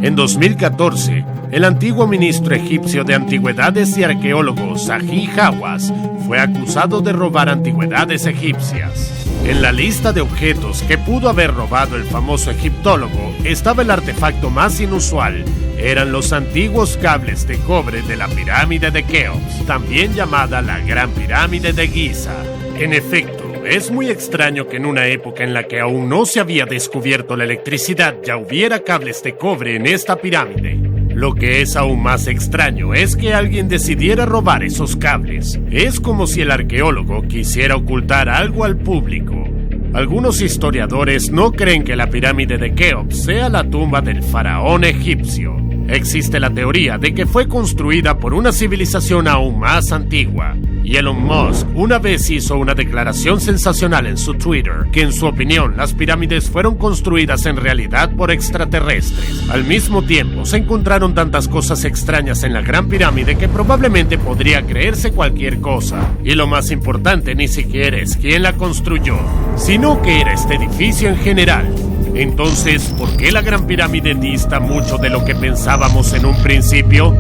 En 2014, el antiguo ministro egipcio de Antigüedades y arqueólogo Zahi Hawass fue acusado de robar antigüedades egipcias. En la lista de objetos que pudo haber robado el famoso egiptólogo estaba el artefacto más inusual. Eran los antiguos cables de cobre de la pirámide de Keops, también llamada la Gran Pirámide de Giza. En efecto, es muy extraño que en una época en la que aún no se había descubierto la electricidad ya hubiera cables de cobre en esta pirámide. Lo que es aún más extraño es que alguien decidiera robar esos cables. Es como si el arqueólogo quisiera ocultar algo al público. Algunos historiadores no creen que la pirámide de Keops sea la tumba del faraón egipcio. Existe la teoría de que fue construida por una civilización aún más antigua. Y Elon Musk una vez hizo una declaración sensacional en su Twitter, que en su opinión las pirámides fueron construidas en realidad por extraterrestres. Al mismo tiempo, se encontraron tantas cosas extrañas en la Gran Pirámide que probablemente podría creerse cualquier cosa. Y lo más importante ni siquiera es quién la construyó, sino que era este edificio en general. Entonces, ¿por qué la Gran Pirámide dista mucho de lo que pensábamos en un principio?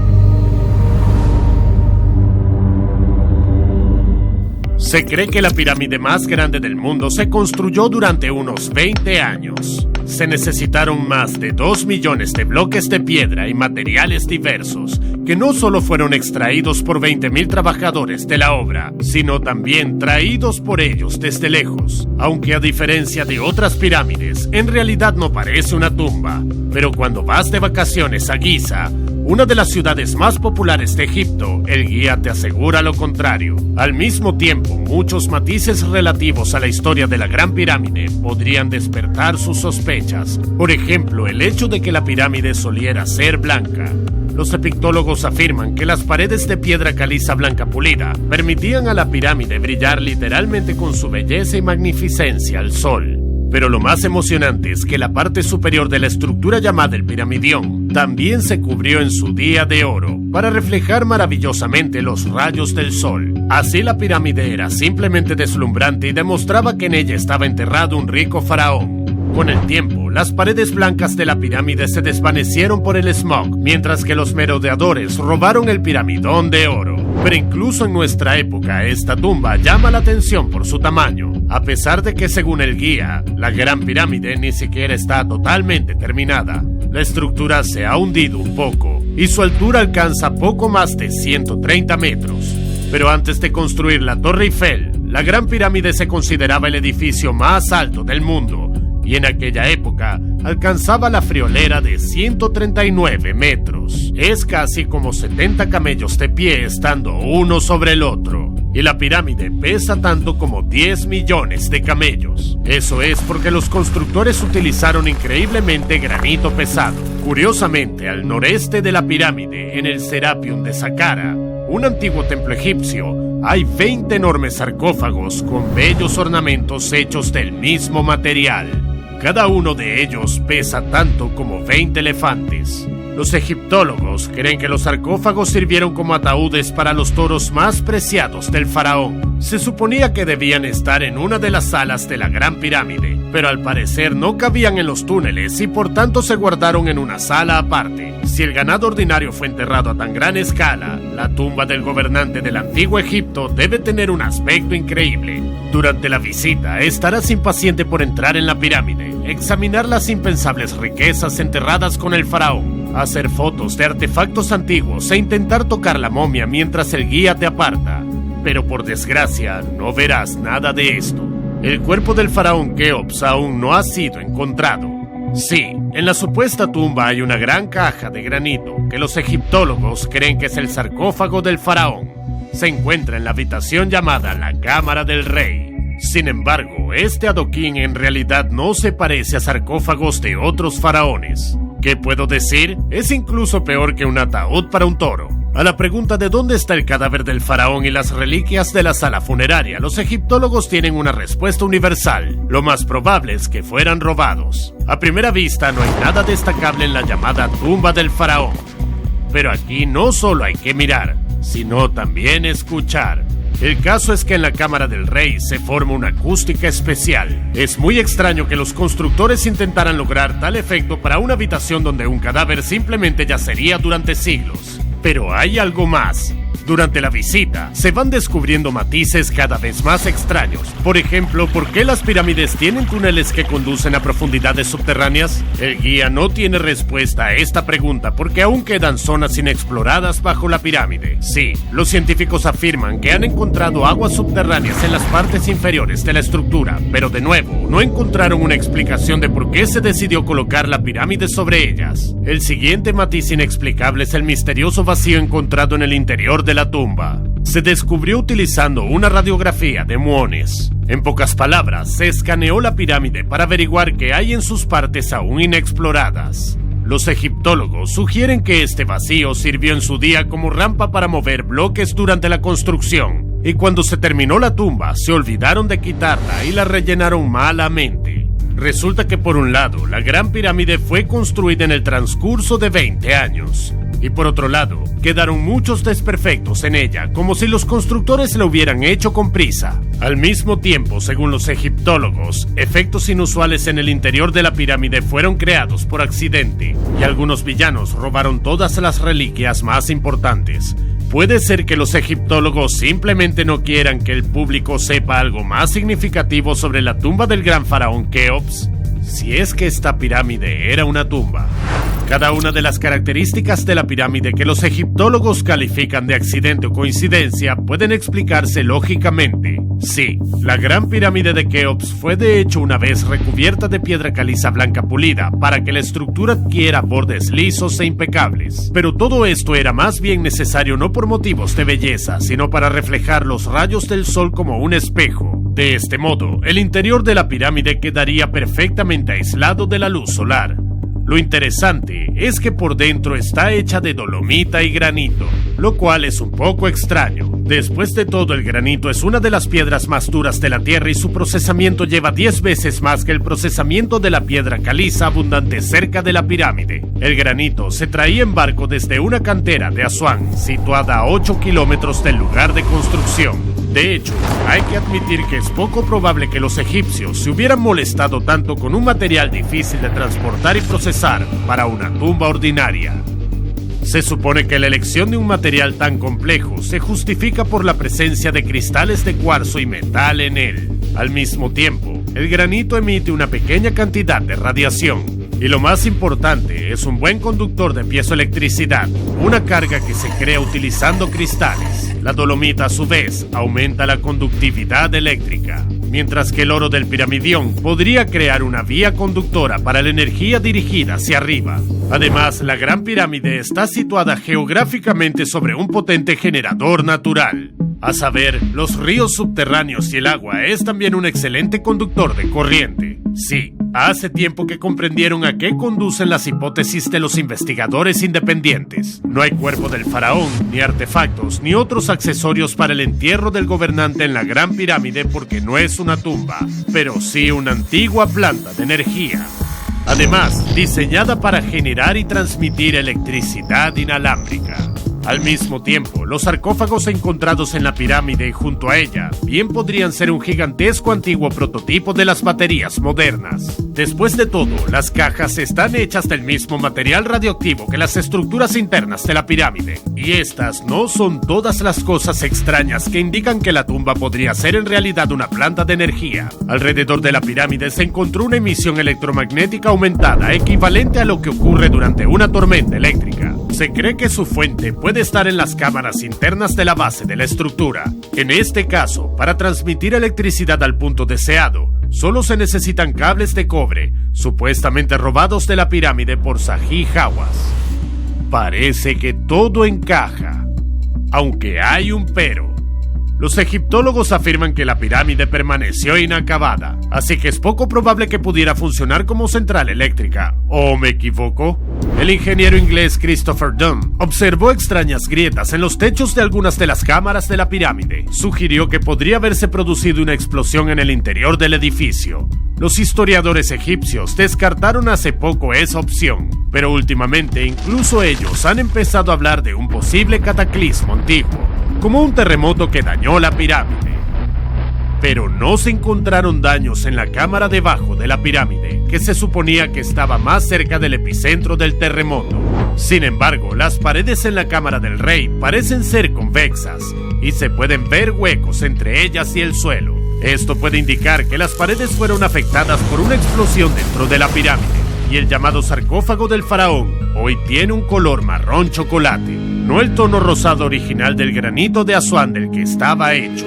Se cree que la pirámide más grande del mundo se construyó durante unos 20 años. Se necesitaron más de 2 millones de bloques de piedra y materiales diversos, que no solo fueron extraídos por 20,000 trabajadores de la obra, sino también traídos por ellos desde lejos. Aunque a diferencia de otras pirámides, en realidad no parece una tumba. Pero cuando vas de vacaciones a Giza, una de las ciudades más populares de Egipto, el guía te asegura lo contrario. Al mismo tiempo, muchos matices relativos a la historia de la Gran Pirámide podrían despertar sus sospechas. Por ejemplo, el hecho de que la pirámide soliera ser blanca. Los egiptólogos afirman que las paredes de piedra caliza blanca pulida permitían a la pirámide brillar literalmente con su belleza y magnificencia al sol. Pero lo más emocionante es que la parte superior de la estructura llamada el piramidión también se cubrió en su día de oro para reflejar maravillosamente los rayos del sol. Así la pirámide era simplemente deslumbrante y demostraba que en ella estaba enterrado un rico faraón. Con el tiempo, las paredes blancas de la pirámide se desvanecieron por el smog, mientras que los merodeadores robaron el piramidón de oro. Pero incluso en nuestra época, esta tumba llama la atención por su tamaño, a pesar de que, según el guía, la Gran Pirámide ni siquiera está totalmente terminada. La estructura se ha hundido un poco, y su altura alcanza poco más de 130 metros. Pero antes de construir la Torre Eiffel, la Gran Pirámide se consideraba el edificio más alto del mundo, y en aquella época alcanzaba la friolera de 139 metros. Es casi como 70 camellos de pie estando uno sobre el otro. Y la pirámide pesa tanto como 10 millones de camellos. Eso es porque los constructores utilizaron increíblemente granito pesado. Curiosamente, al noreste de la pirámide, en el Serapeum de Saqqara, un antiguo templo egipcio, hay 20 enormes sarcófagos con bellos ornamentos hechos del mismo material. Cada uno de ellos pesa tanto como 20 elefantes. Los egiptólogos creen que los sarcófagos sirvieron como ataúdes para los toros más preciados del faraón. Se suponía que debían estar en una de las salas de la Gran Pirámide, pero al parecer no cabían en los túneles y por tanto se guardaron en una sala aparte. Si el ganado ordinario fue enterrado a tan gran escala, la tumba del gobernante del antiguo Egipto debe tener un aspecto increíble. Durante la visita, estarás impaciente por entrar en la pirámide, examinar las impensables riquezas enterradas con el faraón, hacer fotos de artefactos antiguos e intentar tocar la momia mientras el guía te aparta. Pero por desgracia, no verás nada de esto. El cuerpo del faraón Keops aún no ha sido encontrado. Sí, en la supuesta tumba hay una gran caja de granito que los egiptólogos creen que es el sarcófago del faraón. Se encuentra en la habitación llamada la Cámara del Rey. Sin embargo, este adoquín en realidad no se parece a sarcófagos de otros faraones. ¿Qué puedo decir? Es incluso peor que un ataúd para un toro. A la pregunta de dónde está el cadáver del faraón y las reliquias de la sala funeraria, los egiptólogos tienen una respuesta universal. Lo más probable es que fueran robados. A primera vista no hay nada destacable en la llamada tumba del faraón. Pero aquí no solo hay que mirar, sino también escuchar. El caso es que en la cámara del rey se forma una acústica especial. Es muy extraño que los constructores intentaran lograr tal efecto para una habitación donde un cadáver simplemente yacería durante siglos. Pero hay algo más. Durante la visita, se van descubriendo matices cada vez más extraños. Por ejemplo, ¿por qué las pirámides tienen túneles que conducen a profundidades subterráneas? El guía no tiene respuesta a esta pregunta porque aún quedan zonas inexploradas bajo la pirámide. Sí, los científicos afirman que han encontrado aguas subterráneas en las partes inferiores de la estructura, pero de nuevo, no encontraron una explicación de por qué se decidió colocar la pirámide sobre ellas. El siguiente matiz inexplicable es el misterioso vacío encontrado en el interior de la tumba. Se descubrió utilizando una radiografía de muones. En pocas palabras, se escaneó la pirámide para averiguar qué hay en sus partes aún inexploradas. Los egiptólogos sugieren que este vacío sirvió en su día como rampa para mover bloques durante la construcción, y cuando se terminó la tumba, se olvidaron de quitarla y la rellenaron malamente. Resulta que por un lado, la Gran Pirámide fue construida en el transcurso de 20 años. Y por otro lado, quedaron muchos desperfectos en ella, como si los constructores lo hubieran hecho con prisa. Al mismo tiempo, según los egiptólogos, efectos inusuales en el interior de la pirámide fueron creados por accidente, y algunos villanos robaron todas las reliquias más importantes. ¿Puede ser que los egiptólogos simplemente no quieran que el público sepa algo más significativo sobre la tumba del gran faraón Keops? Si es que esta pirámide era una tumba. Cada una de las características de la pirámide que los egiptólogos califican de accidente o coincidencia pueden explicarse lógicamente. Sí, la Gran Pirámide de Keops fue de hecho una vez recubierta de piedra caliza blanca pulida para que la estructura adquiera bordes lisos e impecables. Pero todo esto era más bien necesario no por motivos de belleza, sino para reflejar los rayos del sol como un espejo. De este modo, el interior de la pirámide quedaría perfectamente aislado de la luz solar. Lo interesante es que por dentro está hecha de dolomita y granito, lo cual es un poco extraño. Después de todo, el granito es una de las piedras más duras de la Tierra y su procesamiento lleva 10 veces más que el procesamiento de la piedra caliza abundante cerca de la pirámide. El granito se traía en barco desde una cantera de Asuán, situada a 8 kilómetros del lugar de construcción. De hecho, hay que admitir que es poco probable que los egipcios se hubieran molestado tanto con un material difícil de transportar y procesar para una tumba ordinaria. Se supone que la elección de un material tan complejo se justifica por la presencia de cristales de cuarzo y metal en él. Al mismo tiempo, el granito emite una pequeña cantidad de radiación. Y lo más importante, es un buen conductor de piezoelectricidad, una carga que se crea utilizando cristales. La dolomita, a su vez, aumenta la conductividad eléctrica, mientras que el oro del piramidión podría crear una vía conductora para la energía dirigida hacia arriba. Además, la Gran Pirámide está situada geográficamente sobre un potente generador natural. A saber, los ríos subterráneos y el agua es también un excelente conductor de corriente. Sí, hace tiempo que comprendieron a qué conducen las hipótesis de los investigadores independientes. No hay cuerpo del faraón, ni artefactos, ni otros accesorios para el entierro del gobernante en la Gran Pirámide porque no es una tumba, pero sí una antigua planta de energía. Además, diseñada para generar y transmitir electricidad inalámbrica. Al mismo tiempo, los sarcófagos encontrados en la pirámide y junto a ella bien podrían ser un gigantesco antiguo prototipo de las baterías modernas. Después de todo, las cajas están hechas del mismo material radioactivo que las estructuras internas de la pirámide. Y estas no son todas las cosas extrañas que indican que la tumba podría ser en realidad una planta de energía. Alrededor de la pirámide se encontró una emisión electromagnética aumentada equivalente a lo que ocurre durante una tormenta eléctrica. Se cree que su fuente puede estar en las cámaras internas de la base de la estructura. En este caso, para transmitir electricidad al punto deseado, solo se necesitan cables de cobre, supuestamente robados de la pirámide por Zahi Hawass. Parece que todo encaja, aunque hay un pero. Los egiptólogos afirman que la pirámide permaneció inacabada, así que es poco probable que pudiera funcionar como central eléctrica. ¿O me equivoco? El ingeniero inglés Christopher Dunn observó extrañas grietas en los techos de algunas de las cámaras de la pirámide. Sugirió que podría haberse producido una explosión en el interior del edificio. Los historiadores egipcios descartaron hace poco esa opción, pero últimamente incluso ellos han empezado a hablar de un posible cataclismo antiguo. como un terremoto que dañó la pirámide. Pero no se encontraron daños en la cámara debajo de la pirámide, que se suponía que estaba más cerca del epicentro del terremoto. Sin embargo, las paredes en la cámara del rey parecen ser convexas y se pueden ver huecos entre ellas y el suelo. Esto puede indicar que las paredes fueron afectadas por una explosión dentro de la pirámide, y el llamado sarcófago del faraón hoy tiene un color marrón chocolate, no el tono rosado original del granito de Asuán del que estaba hecho.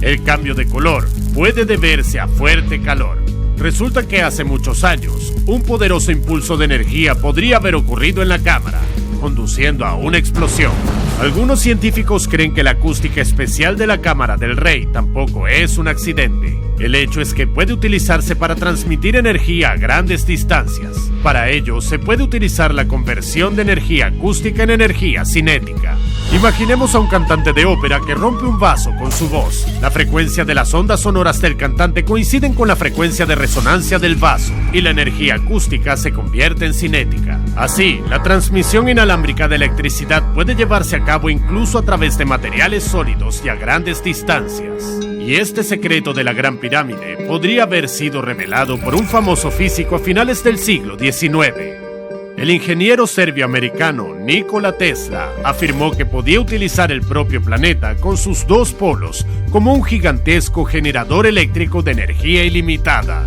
El cambio de color puede deberse a fuerte calor. Resulta que hace muchos años, un poderoso impulso de energía podría haber ocurrido en la cámara, conduciendo a una explosión. Algunos científicos creen que la acústica especial de la cámara del rey tampoco es un accidente. El hecho es que puede utilizarse para transmitir energía a grandes distancias. Para ello, se puede utilizar la conversión de energía acústica en energía cinética. Imaginemos a un cantante de ópera que rompe un vaso con su voz. La frecuencia de las ondas sonoras del cantante coinciden con la frecuencia de resonancia del vaso, y la energía acústica se convierte en cinética. Así, la transmisión inalámbrica de electricidad puede llevarse a cabo incluso a través de materiales sólidos y a grandes distancias. Y este secreto de la Gran Pirámide podría haber sido revelado por un famoso físico a finales del siglo XIX. El ingeniero serbio-americano Nikola Tesla afirmó que podía utilizar el propio planeta con sus dos polos como un gigantesco generador eléctrico de energía ilimitada.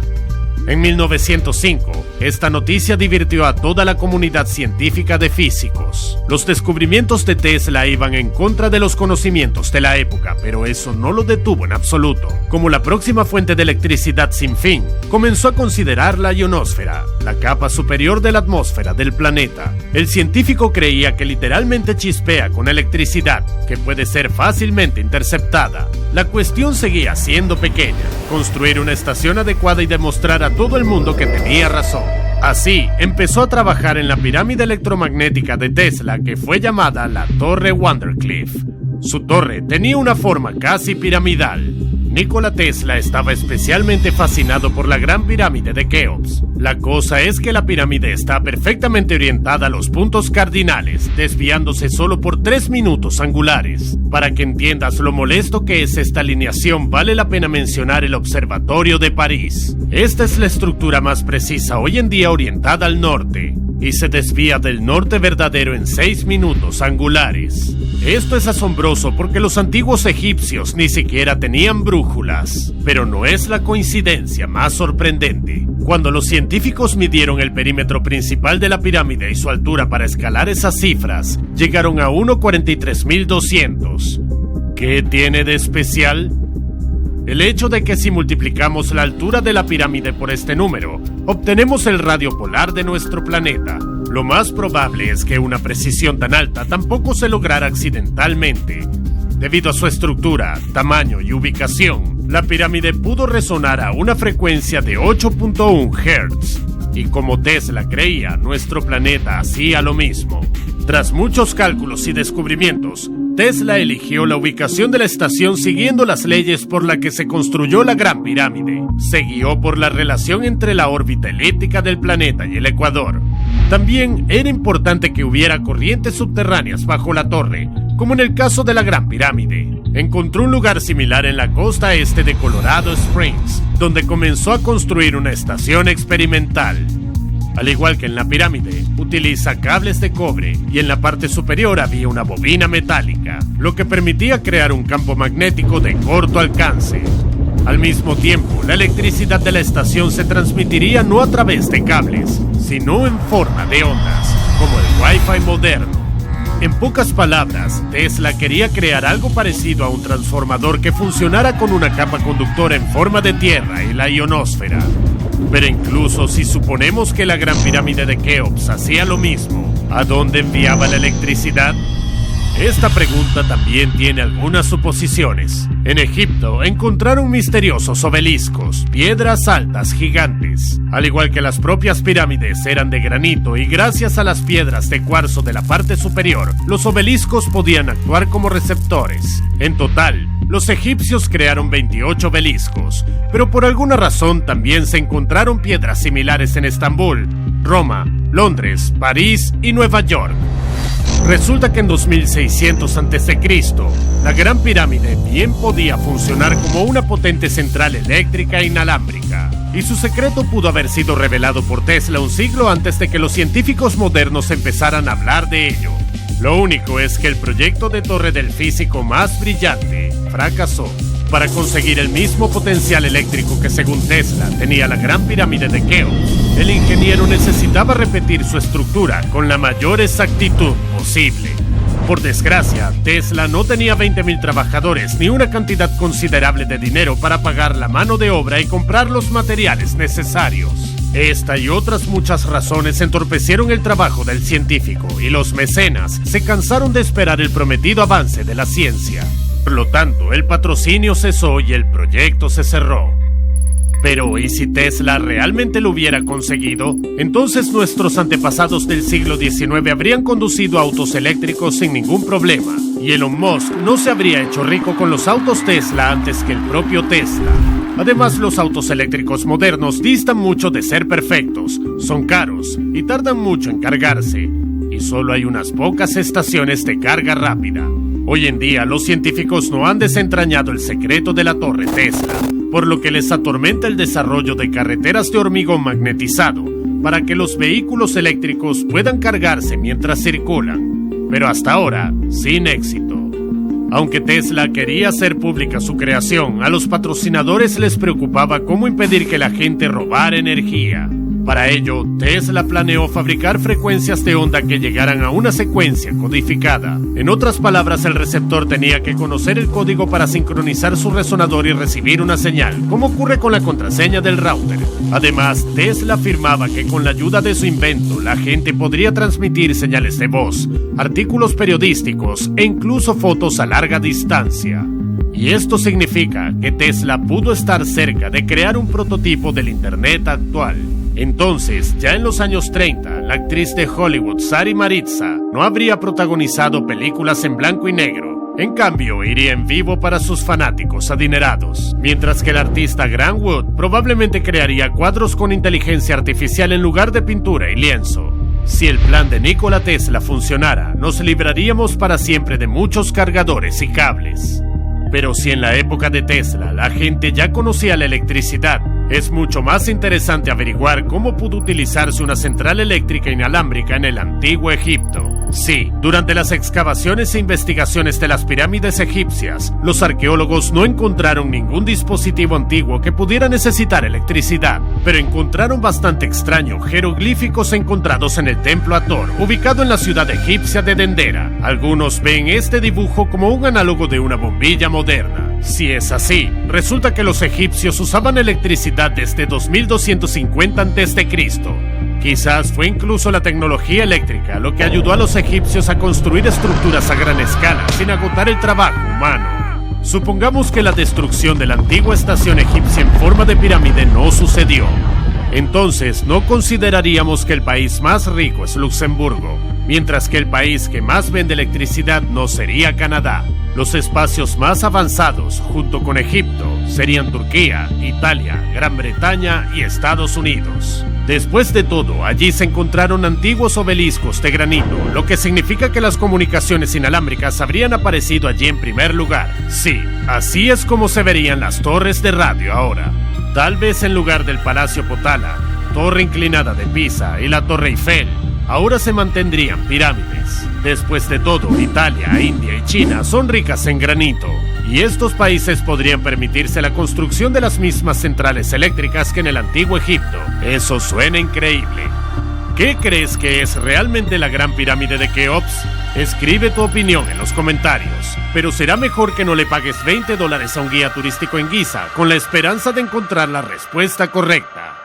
En 1905, esta noticia divirtió a toda la comunidad científica de físicos. Los descubrimientos de Tesla iban en contra de los conocimientos de la época, pero eso no lo detuvo en absoluto. Como la próxima fuente de electricidad sin fin, comenzó a considerar la ionosfera, la capa superior de la atmósfera del planeta. El científico creía que literalmente chispea con electricidad, que puede ser fácilmente interceptada. La cuestión seguía siendo pequeña: construir una estación adecuada y demostrar a todo el mundo que tenía razón. Así, empezó a trabajar en la pirámide electromagnética de Tesla, que fue llamada la Torre Vandercliff. Su torre tenía una forma casi piramidal. Nikola Tesla estaba especialmente fascinado por la Gran Pirámide de Keops. La cosa es que la pirámide está perfectamente orientada a los puntos cardinales, desviándose solo por 3 minutos angulares. Para que entiendas lo molesto que es esta alineación, vale la pena mencionar el Observatorio de París. Esta es la estructura más precisa hoy en día orientada al norte, y se desvía del norte verdadero en 6 minutos angulares. Esto es asombroso porque los antiguos egipcios ni siquiera tenían brújulas. Pero no es la coincidencia más sorprendente. Cuando los científicos midieron el perímetro principal de la pirámide y su altura para escalar esas cifras, llegaron a 1,43,200. ¿Qué tiene de especial? El hecho de que si multiplicamos la altura de la pirámide por este número, obtenemos el radio polar de nuestro planeta. Lo más probable es que una precisión tan alta tampoco se lograra accidentalmente. Debido a su estructura, tamaño y ubicación, la pirámide pudo resonar a una frecuencia de 8.1 Hz. Y como Tesla creía, nuestro planeta hacía lo mismo. Tras muchos cálculos y descubrimientos, Tesla eligió la ubicación de la estación siguiendo las leyes por las que se construyó la Gran Pirámide. Se guió por la relación entre la órbita elíptica del planeta y el ecuador. También era importante que hubiera corrientes subterráneas bajo la torre, como en el caso de la Gran Pirámide. Encontró un lugar similar en la costa este de Colorado Springs, donde comenzó a construir una estación experimental. Al igual que en la pirámide, utiliza cables de cobre y en la parte superior había una bobina metálica, lo que permitía crear un campo magnético de corto alcance. Al mismo tiempo, la electricidad de la estación se transmitiría no a través de cables, sino en forma de ondas, como el Wi-Fi moderno. En pocas palabras, Tesla quería crear algo parecido a un transformador que funcionara con una capa conductora en forma de tierra y la ionosfera. Pero incluso si suponemos que la Gran Pirámide de Keops hacía lo mismo, ¿a dónde enviaba la electricidad? Esta pregunta también tiene algunas suposiciones. En Egipto encontraron misteriosos obeliscos, piedras altas gigantes. Al igual que las propias pirámides eran de granito y gracias a las piedras de cuarzo de la parte superior, los obeliscos podían actuar como receptores. En total, los egipcios crearon 28 obeliscos, pero por alguna razón también se encontraron piedras similares en Estambul, Roma, Londres, París y Nueva York. Resulta que en 2600 a.C., la Gran Pirámide bien podía funcionar como una potente central eléctrica inalámbrica, y su secreto pudo haber sido revelado por Tesla un siglo antes de que los científicos modernos empezaran a hablar de ello. Lo único es que el proyecto de torre del físico más brillante fracasó. Para conseguir el mismo potencial eléctrico que según Tesla tenía la Gran Pirámide de Keops, el ingeniero necesitaba repetir su estructura con la mayor exactitud posible. Por desgracia, Tesla no tenía 20.000 trabajadores ni una cantidad considerable de dinero para pagar la mano de obra y comprar los materiales necesarios. Esta y otras muchas razones entorpecieron el trabajo del científico y los mecenas se cansaron de esperar el prometido avance de la ciencia. Por lo tanto, el patrocinio cesó y el proyecto se cerró. Pero, ¿y si Tesla realmente lo hubiera conseguido? Entonces nuestros antepasados del siglo XIX habrían conducido autos eléctricos sin ningún problema, y Elon Musk no se habría hecho rico con los autos Tesla antes que el propio Tesla. Además, los autos eléctricos modernos distan mucho de ser perfectos, son caros y tardan mucho en cargarse, y solo hay unas pocas estaciones de carga rápida. Hoy en día, los científicos no han desentrañado el secreto de la torre Tesla, por lo que les atormenta el desarrollo de carreteras de hormigón magnetizado para que los vehículos eléctricos puedan cargarse mientras circulan, pero hasta ahora sin éxito. Aunque Tesla quería hacer pública su creación, a los patrocinadores les preocupaba cómo impedir que la gente robara energía. Para ello, Tesla planeó fabricar frecuencias de onda que llegaran a una secuencia codificada. En otras palabras, el receptor tenía que conocer el código para sincronizar su resonador y recibir una señal, como ocurre con la contraseña del router. Además, Tesla afirmaba que con la ayuda de su invento, la gente podría transmitir señales de voz, artículos periodísticos e incluso fotos a larga distancia. Y esto significa que Tesla pudo estar cerca de crear un prototipo del Internet actual. Entonces, ya en los años 30, la actriz de Hollywood Sari Maritza no habría protagonizado películas en blanco y negro. En cambio, iría en vivo para sus fanáticos adinerados, mientras que el artista Grant Wood probablemente crearía cuadros con inteligencia artificial en lugar de pintura y lienzo. Si el plan de Nikola Tesla funcionara, nos libraríamos para siempre de muchos cargadores y cables. Pero si en la época de Tesla la gente ya conocía la electricidad, es mucho más interesante averiguar cómo pudo utilizarse una central eléctrica inalámbrica en el antiguo Egipto. Sí, durante las excavaciones e investigaciones de las pirámides egipcias, los arqueólogos no encontraron ningún dispositivo antiguo que pudiera necesitar electricidad, pero encontraron bastante extraño jeroglíficos encontrados en el templo Hathor, ubicado en la ciudad egipcia de Dendera. Algunos ven este dibujo como un análogo de una bombilla moderna. Si es así, resulta que los egipcios usaban electricidad desde 2250 a.C. Quizás fue incluso la tecnología eléctrica lo que ayudó a los egipcios a construir estructuras a gran escala sin agotar el trabajo humano. Supongamos que la destrucción de la antigua estación egipcia en forma de pirámide no sucedió. Entonces, no consideraríamos que el país más rico es Luxemburgo, mientras que el país que más vende electricidad no sería Canadá. Los espacios más avanzados, junto con Egipto, serían Turquía, Italia, Gran Bretaña y Estados Unidos. Después de todo, allí se encontraron antiguos obeliscos de granito, lo que significa que las comunicaciones inalámbricas habrían aparecido allí en primer lugar. Sí, así es como se verían las torres de radio ahora. Tal vez en lugar del Palacio Potala, Torre Inclinada de Pisa y la Torre Eiffel, ahora se mantendrían pirámides. Después de todo, Italia, India y China son ricas en granito, y estos países podrían permitirse la construcción de las mismas centrales eléctricas que en el antiguo Egipto. Eso suena increíble. ¿Qué crees que es realmente la Gran Pirámide de Keops? Escribe tu opinión en los comentarios, pero será mejor que no le pagues $20 a un guía turístico en Giza con la esperanza de encontrar la respuesta correcta.